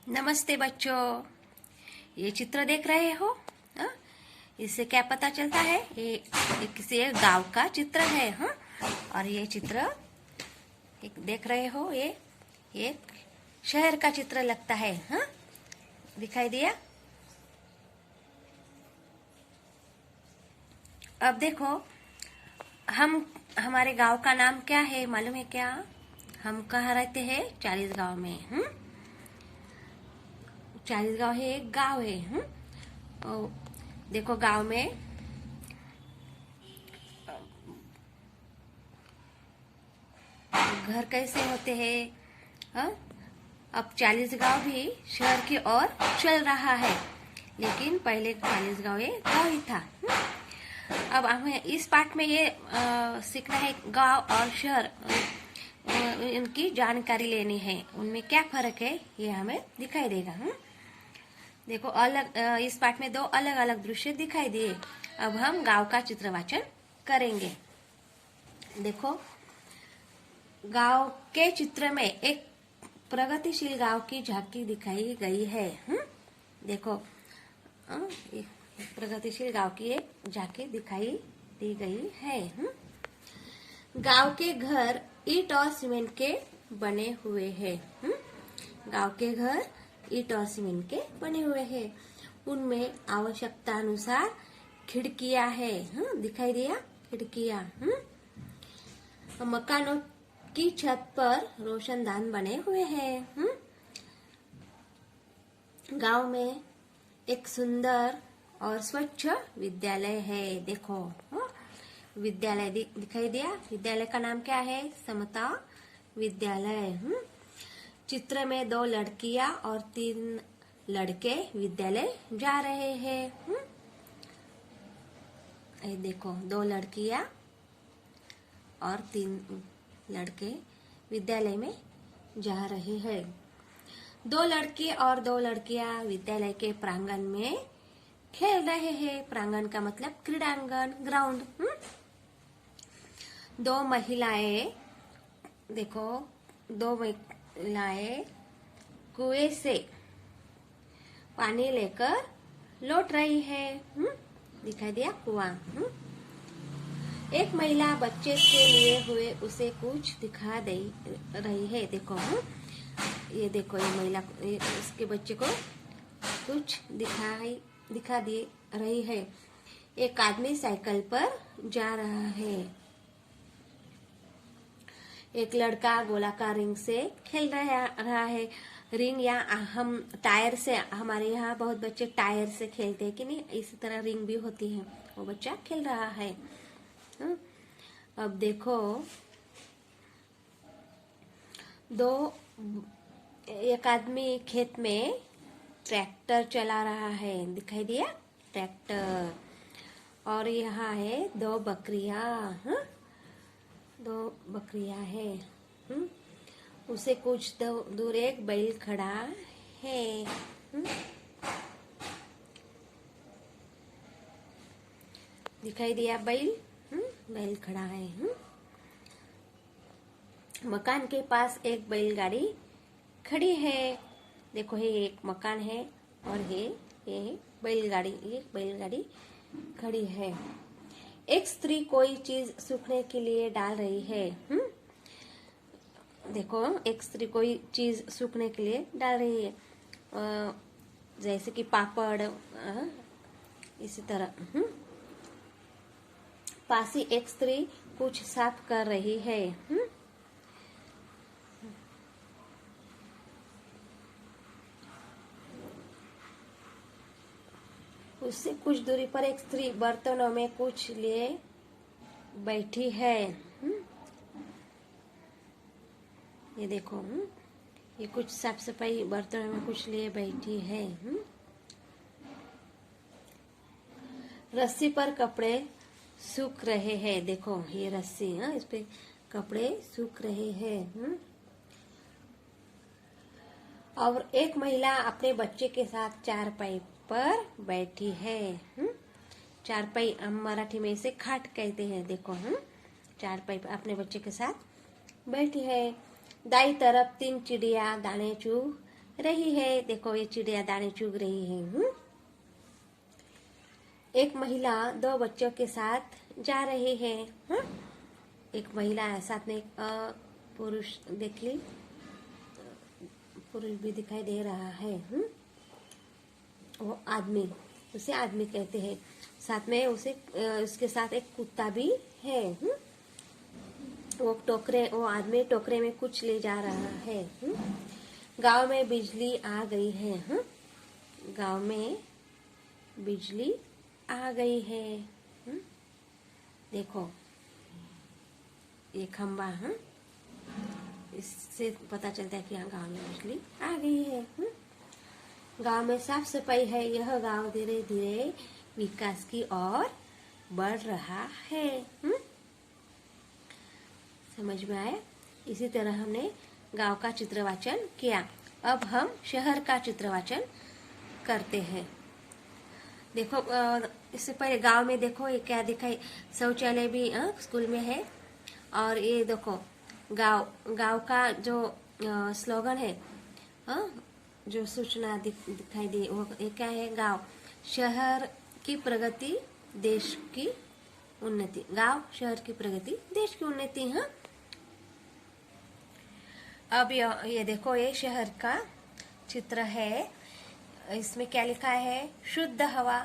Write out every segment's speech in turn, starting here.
नमस्ते बच्चों। ये चित्र देख रहे हो? हाँ? इससे क्या पता चलता है? ये किसी एक गांव का चित्र है। हाँ? और ये चित्र देख रहे हो, ये एक शहर का चित्र लगता है। हाँ? दिखाई दिया? अब देखो, हमारे गांव का नाम क्या है मालूम है क्या? हम कहाँ रहते हैं? चालीसगांव में। चालीसगांव है, एक गांव है। देखो गांव में घर कैसे होते हैं। हाँ? अब चालीसगांव भी शहर की ओर चल रहा है, लेकिन पहले चालीसगांव ये गांव ही था। अब हमें इस पाठ में ये सीखना है, गांव और शहर इनकी जानकारी लेनी है। उनमें क्या फर्क है ये हमें दिखाई देगा। देखो, इस पाठ में दो अलग अलग दृश्य दिखाई दिए। अब हम गांव का चित्रवाचन करेंगे। देखो, गांव के चित्र में एक प्रगतिशील गांव की झांकी दिखाई गई है। देखो, एक प्रगतिशील गांव की एक झांकी दिखाई दी गई है। गांव के घर ईंट और सीमेंट के बने हुए हैं। गांव के घर ईंट और सीमेंट के बने हुए हैं। उनमें आवश्यकता अनुसार खिड़कियां है। दिखाई दिया? खिड़कियां। मकानों की छत पर रोशनदान बने हुए हैं। गांव में एक सुंदर और स्वच्छ विद्यालय है। देखो, विद्यालय दिखाई दिया? विद्यालय का नाम क्या है? समता विद्यालय। चित्र में दो लड़कियां और 3 लड़के विद्यालय जा रहे हैं। ये देखो, 2 लड़कियां और 3 लड़के विद्यालय में जा रहे हैं। 2 लड़के और 2 लड़कियां विद्यालय के प्रांगण में खेल रहे हैं। प्रांगण का मतलब क्रीड़ांगन, ग्राउंड। 2 महिलाएं, देखो, 2 महिलाएं कुएं से पानी लेकर लौट रही है। दिखाई दिया? कुआं। एक महिला बच्चे के लिए हुए उसे कुछ दिखा दे रही है। देखो, ये देखो, ये महिला उसके बच्चे को कुछ दिखा दे रही है। एक आदमी साइकिल पर जा रहा है। एक लड़का गोलाकार रिंग से खेल रहा है। रिंग या हम टायर से, हमारे यहाँ बहुत बच्चे टायर से खेलते हैं कि नहीं, इसी तरह रिंग भी होती है। वो बच्चा खेल रहा है। अब देखो, एक आदमी खेत में ट्रैक्टर चला रहा है। दिखाई दिया? ट्रैक्टर। और यहाँ है 2 बकरियां। 2 बकरियां है। उसे कुछ दूर एक बैल खड़ा है। दिखाई दिया? बैल। बैल खड़ा है। मकान के पास एक बैलगाड़ी खड़ी है। देखो, ये एक मकान है और ये बैलगाड़ी खड़ी है। एक स्त्री कोई चीज सूखने के लिए डाल रही है। देखो, एक स्त्री कोई चीज सूखने के लिए डाल रही है, जैसे कि पापड़, इसी तरह। पास ही एक स्त्री कुछ साफ कर रही है। उससे कुछ दूरी पर एक स्त्री बर्तनों में कुछ लिए बैठी है। ये देखो, ये कुछ साफ सफाई, बर्तनों में कुछ लिए बैठी है। रस्सी पर कपड़े सूख रहे हैं। देखो, ये रस्सी, इस पे कपड़े सूख रहे हैं। और एक महिला अपने बच्चे के साथ चारपाई पर बैठी है। चारपाई हम मराठी में इसे खाट कहते हैं। देखो, चारपाई पर अपने बच्चे के साथ बैठी है। दाई तरफ 3 चिड़िया दाने चुग रही है। देखो ये चिड़िया दाने चुग रही है। एक महिला 2 बच्चों के साथ जा रही है। एक महिला है, साथ में एक पुरुष, देख ली, पुरुष भी दिखाई दे रहा है। वो आदमी, उसे आदमी कहते हैं। साथ में उसे उसके साथ एक कुत्ता भी है। वो आदमी टोकरे में कुछ ले जा रहा है। गांव में बिजली आ गई है। गांव में बिजली आ गई है। देखो ये खंबा, इससे पता चलता है कि यहाँ गांव में बिजली आ गई है। गांव में साफ सफाई है। यह गांव धीरे धीरे विकास की ओर बढ़ रहा है। समझ में आया? इसी तरह हमने गांव का चित्रवाचन किया। अब हम शहर का चित्रवाचन करते हैं। देखो इससे पहले गांव में देखो ये क्या दिखाई, शौचालय भी स्कूल में है। और ये देखो गांव का जो स्लोगन है, जो सूचना दिखाई दी, वो ये क्या है? गांव शहर की प्रगति देश की उन्नति। गांव शहर की प्रगति देश की उन्नति। अब ये देखो ये शहर का चित्र है। इसमें क्या लिखा है? शुद्ध हवा,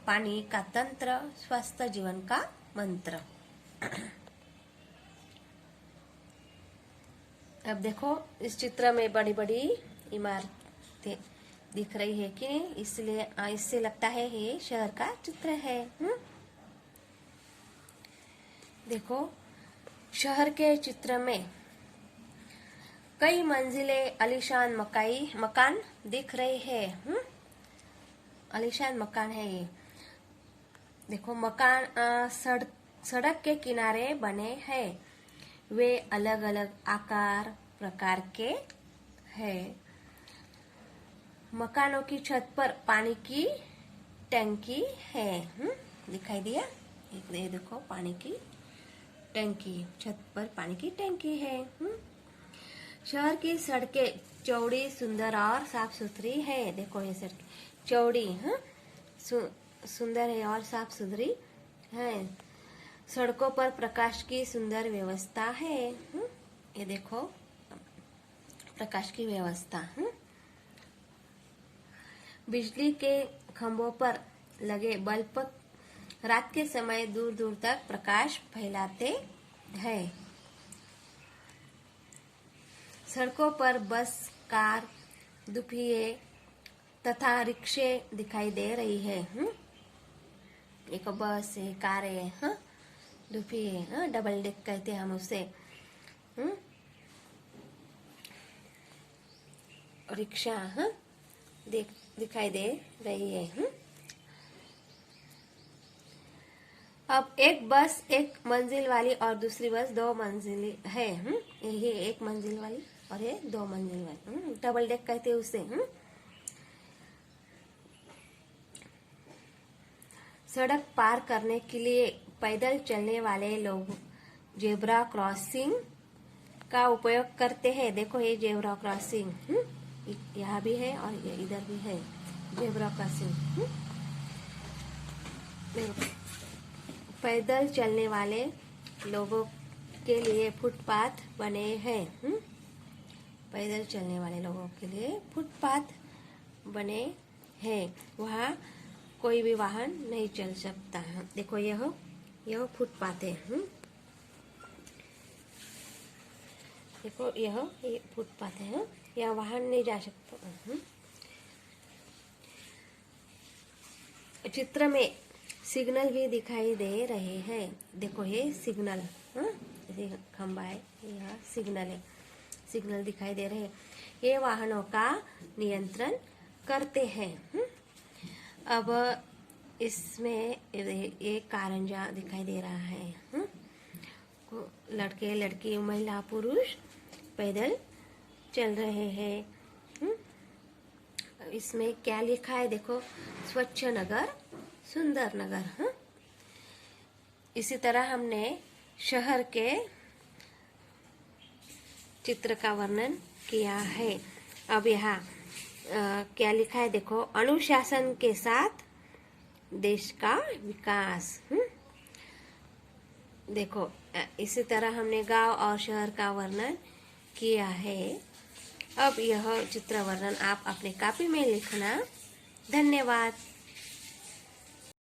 पानी का तंत्र, स्वस्थ जीवन का मंत्र। अब देखो इस चित्र में बड़ी बड़ी इमारतें दिख रही है कि नहीं? इसलिए इससे लगता है ये शहर का चित्र है। देखो शहर के चित्र में कई मंजिले आलीशान मकान दिख रहे हैं। आलीशान मकान है ये। देखो मकान सड़क के किनारे बने हैं। वे अलग अलग आकार प्रकार के हैं। मकानों की छत पर पानी की टंकी है। दिखाई दिया? ये देखो पानी की टंकी, छत पर पानी की टंकी है। शहर की सड़कें चौड़ी, सुंदर और साफ सुथरी है। देखो ये सड़क चौड़ी, सुंदर है और साफ सुथरी है। सड़कों पर प्रकाश की सुंदर व्यवस्था है। ये देखो प्रकाश की व्यवस्था। बिजली के खंभों पर लगे बल्ब रात के समय दूर दूर तक प्रकाश फैलाते हैं। सड़कों पर बस, कार, दुपहिए तथा रिक्शे दिखाई दे रही है। एक बस है, कार है, दुपहिए, डबल डेक कहते हैं हम उसे। रिक्शा दिखाई दे रही है। अब एक बस 1 मंजिल वाली और दूसरी बस 2 मंजिली है। यही 1 मंजिल वाली और ये 2 मंजिल वाली, डबल डेक कहते हैं उसे। सड़क पार करने के लिए पैदल चलने वाले लोग जेब्रा क्रॉसिंग का उपयोग करते हैं। देखो ये जेब्रा क्रॉसिंग, यहाँ भी है और ये इधर भी है जेब्रा क्रॉसिंग। पैदल चलने वाले लोगों के लिए फुटपाथ बने हैं। पैदल चलने वाले लोगों के लिए फुटपाथ बने हैं। वहाँ कोई भी वाहन नहीं चल सकता है। देखो यह फुटपाथ है। देखो ये फुटपाथ है, यहाँ वाहन नहीं जा सकता। चित्र में सिग्नल भी दिखाई दे रहे हैं। देखो ये सिग्नल, खंबा है, यह सिग्नल है, सिग्नल दिखाई दे रहे हैं। ये वाहनों का नियंत्रण करते हैं। अब इसमें एक कारंजा दिखाई दे रहा है। लड़के लड़की, महिला पुरुष पैदल चल रहे हैं। इसमें क्या लिखा है? देखो स्वच्छ नगर, सुंदर नगर। इसी तरह हमने शहर के चित्र का वर्णन किया है। अब यहाँ क्या लिखा है देखो, अनुशासन के साथ देश का विकास। देखो इसी तरह हमने गांव और शहर का वर्णन किया है। अब यह चित्र वर्णन आप अपने कॉपी में लिखना। धन्यवाद।